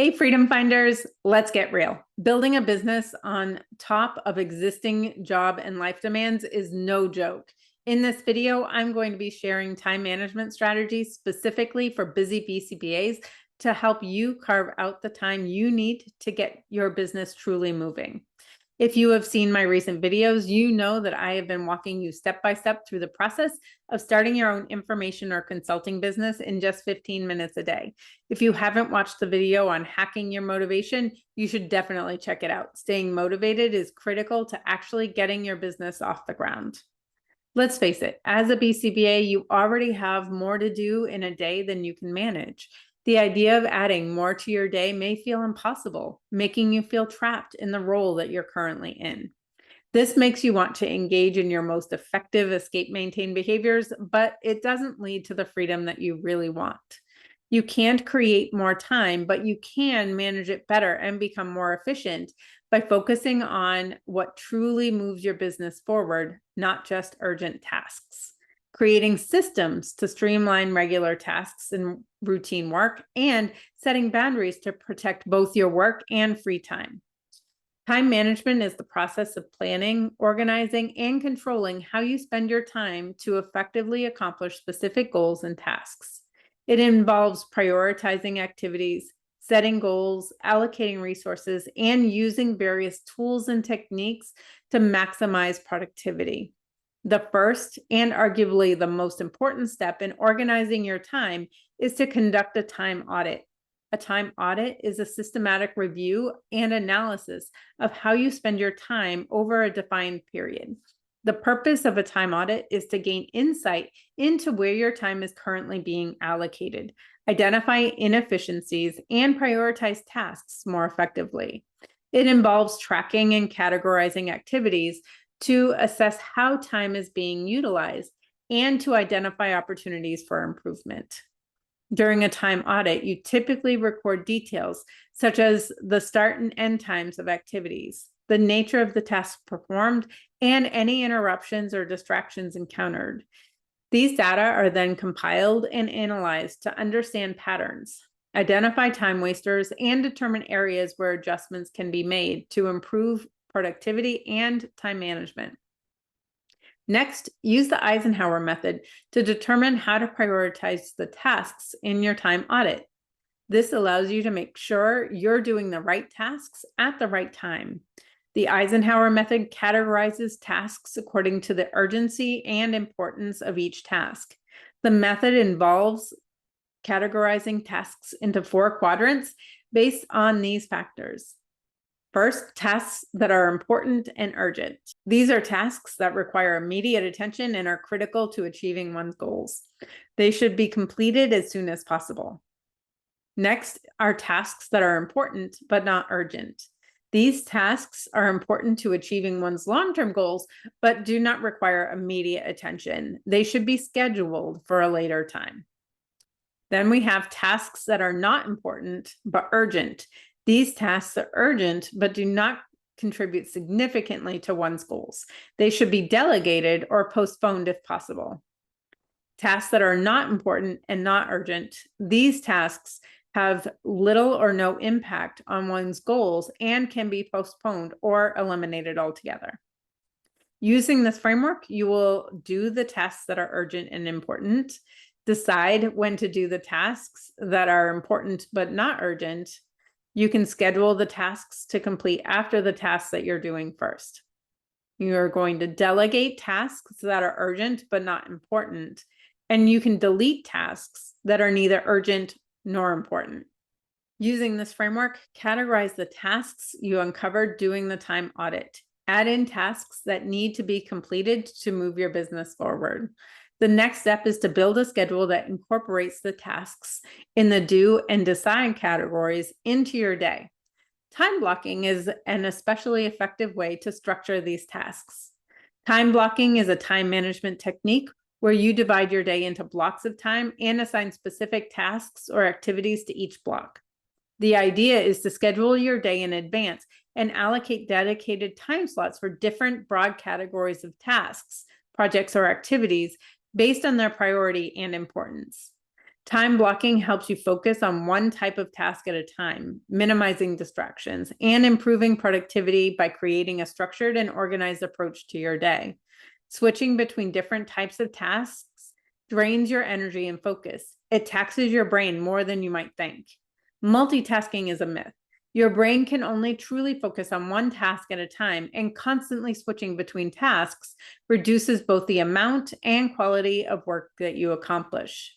Hey, Freedom Finders, let's get real. Building a business on top of existing job and life demands is no joke. In this video, I'm going to be sharing time management strategies specifically for busy BCBAs to help you carve out the time you need to get your business truly moving. If you have seen my recent videos, you know that I have been walking you step by step through the process of starting your own information or consulting business in just 15 minutes a day. If you haven't watched the video on hacking your motivation, you should definitely check it out. Staying motivated is critical to actually getting your business off the ground. Let's face it, as a BCBA, you already have more to do in a day than you can manage. The idea of adding more to your day may feel impossible, making you feel trapped in the role that you're currently in. This makes you want to engage in your most effective escape maintain behaviors, but it doesn't lead to the freedom that you really want. You can't create more time, but you can manage it better and become more efficient by focusing on what truly moves your business forward, not just urgent tasks. Creating systems to streamline regular tasks and routine work, and setting boundaries to protect both your work and free time. Time management is the process of planning, organizing, and controlling how you spend your time to effectively accomplish specific goals and tasks. It involves prioritizing activities, setting goals, allocating resources, and using various tools and techniques to maximize productivity. The first and arguably the most important step in organizing your time is to conduct a time audit. A time audit is a systematic review and analysis of how you spend your time over a defined period. The purpose of a time audit is to gain insight into where your time is currently being allocated, identify inefficiencies, and prioritize tasks more effectively. It involves tracking and categorizing activities to assess how time is being utilized and to identify opportunities for improvement. During a time audit, you typically record details such as the start and end times of activities, the nature of the tasks performed, and any interruptions or distractions encountered. These data are then compiled and analyzed to understand patterns, identify time wasters, and determine areas where adjustments can be made to improve productivity and time management. Next, use the Eisenhower method to determine how to prioritize the tasks in your time audit. This allows you to make sure you're doing the right tasks at the right time. The Eisenhower method categorizes tasks according to the urgency and importance of each task. The method involves categorizing tasks into 4 quadrants based on these factors. First, tasks that are important and urgent. These are tasks that require immediate attention and are critical to achieving one's goals. They should be completed as soon as possible. Next are tasks that are important but not urgent. These tasks are important to achieving one's long-term goals, but do not require immediate attention. They should be scheduled for a later time. Then we have tasks that are not important but urgent. These tasks are urgent, but do not contribute significantly to one's goals. They should be delegated or postponed if possible. Tasks that are not important and not urgent, these tasks have little or no impact on one's goals and can be postponed or eliminated altogether. Using this framework, you will do the tasks that are urgent and important, decide when to do the tasks that are important but not urgent. You can schedule the tasks to complete after the tasks that you're doing first. You're going to delegate tasks that are urgent but not important, and you can delete tasks that are neither urgent nor important. Using this framework, categorize the tasks you uncovered doing the time audit. Add in tasks that need to be completed to move your business forward. The next step is to build a schedule that incorporates the tasks in the do and decide categories into your day. Time blocking is an especially effective way to structure these tasks. Time blocking is a time management technique where you divide your day into blocks of time and assign specific tasks or activities to each block. The idea is to schedule your day in advance and allocate dedicated time slots for different broad categories of tasks, projects, or activities based on their priority and importance. Time blocking helps you focus on one type of task at a time, minimizing distractions and improving productivity by creating a structured and organized approach to your day. Switching between different types of tasks drains your energy and focus. It taxes your brain more than you might think. Multitasking is a myth. Your brain can only truly focus on one task at a time, and constantly switching between tasks reduces both the amount and quality of work that you accomplish.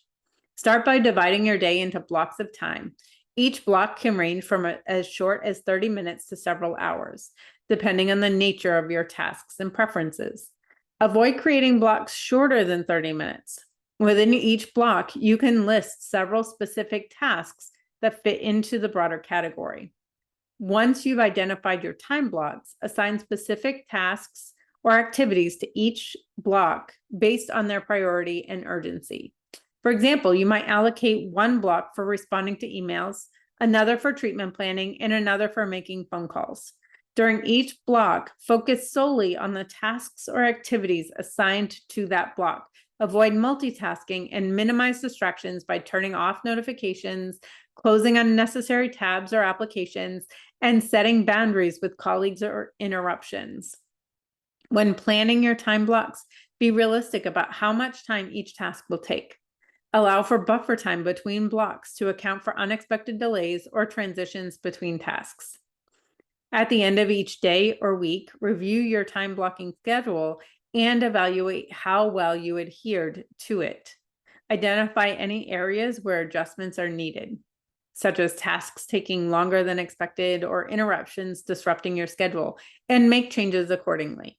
Start by dividing your day into blocks of time. Each block can range from as short as 30 minutes to several hours, depending on the nature of your tasks and preferences. Avoid creating blocks shorter than 30 minutes. Within each block, you can list several specific tasks that fit into the broader category. Once you've identified your time blocks, assign specific tasks or activities to each block based on their priority and urgency. For example, you might allocate one block for responding to emails, another for treatment planning, and another for making phone calls. During each block, focus solely on the tasks or activities assigned to that block. Avoid multitasking and minimize distractions by turning off notifications, closing unnecessary tabs or applications, and setting boundaries with colleagues or interruptions. When planning your time blocks, be realistic about how much time each task will take. Allow for buffer time between blocks to account for unexpected delays or transitions between tasks. At the end of each day or week, review your time blocking schedule and evaluate how well you adhered to it. Identify any areas where adjustments are needed, such as tasks taking longer than expected or interruptions disrupting your schedule, and make changes accordingly.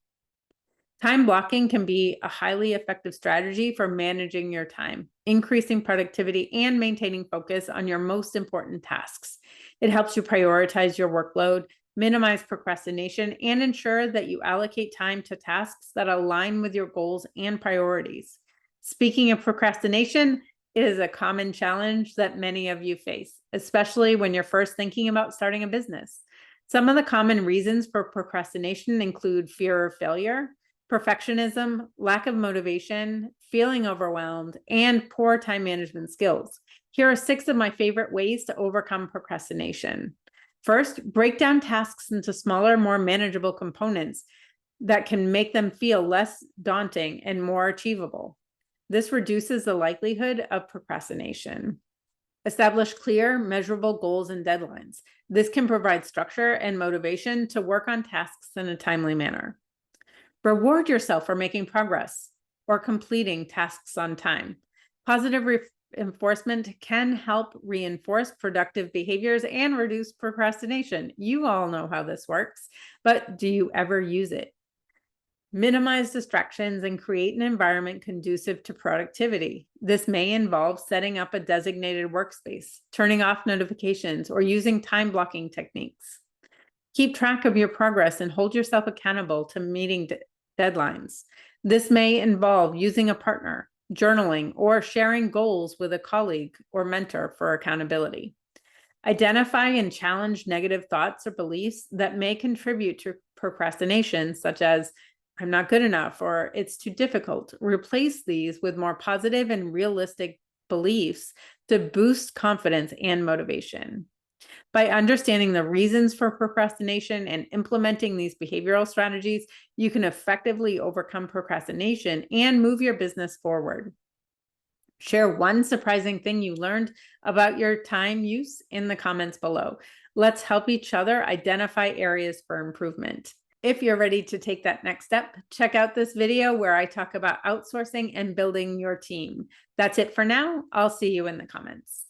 Time blocking can be a highly effective strategy for managing your time, increasing productivity, and maintaining focus on your most important tasks. It helps you prioritize your workload, minimize procrastination, and ensure that you allocate time to tasks that align with your goals and priorities. Speaking of procrastination, it is a common challenge that many of you face, especially when you're first thinking about starting a business. Some of the common reasons for procrastination include fear of failure, perfectionism, lack of motivation, feeling overwhelmed, and poor time management skills. Here are 6 of my favorite ways to overcome procrastination. First, break down tasks into smaller, more manageable components that can make them feel less daunting and more achievable. This reduces the likelihood of procrastination. Establish clear, measurable goals and deadlines. This can provide structure and motivation to work on tasks in a timely manner. Reward yourself for making progress or completing tasks on time. Positive reinforcement can help reinforce productive behaviors and reduce procrastination. You all know how this works, but do you ever use it? Minimize distractions and create an environment conducive to productivity. This may involve setting up a designated workspace, turning off notifications, or using time blocking techniques. Keep track of your progress and hold yourself accountable to meeting deadlines. This may involve using a partner, journaling, or sharing goals with a colleague or mentor for accountability. Identify and challenge negative thoughts or beliefs that may contribute to procrastination, such as, I'm not good enough, or it's too difficult. Replace these with more positive and realistic beliefs to boost confidence and motivation. By understanding the reasons for procrastination and implementing these behavioral strategies, you can effectively overcome procrastination and move your business forward. Share one surprising thing you learned about your time use in the comments below. Let's help each other identify areas for improvement. If you're ready to take that next step, check out this video where I talk about outsourcing and building your team. That's it for now. I'll see you in the comments.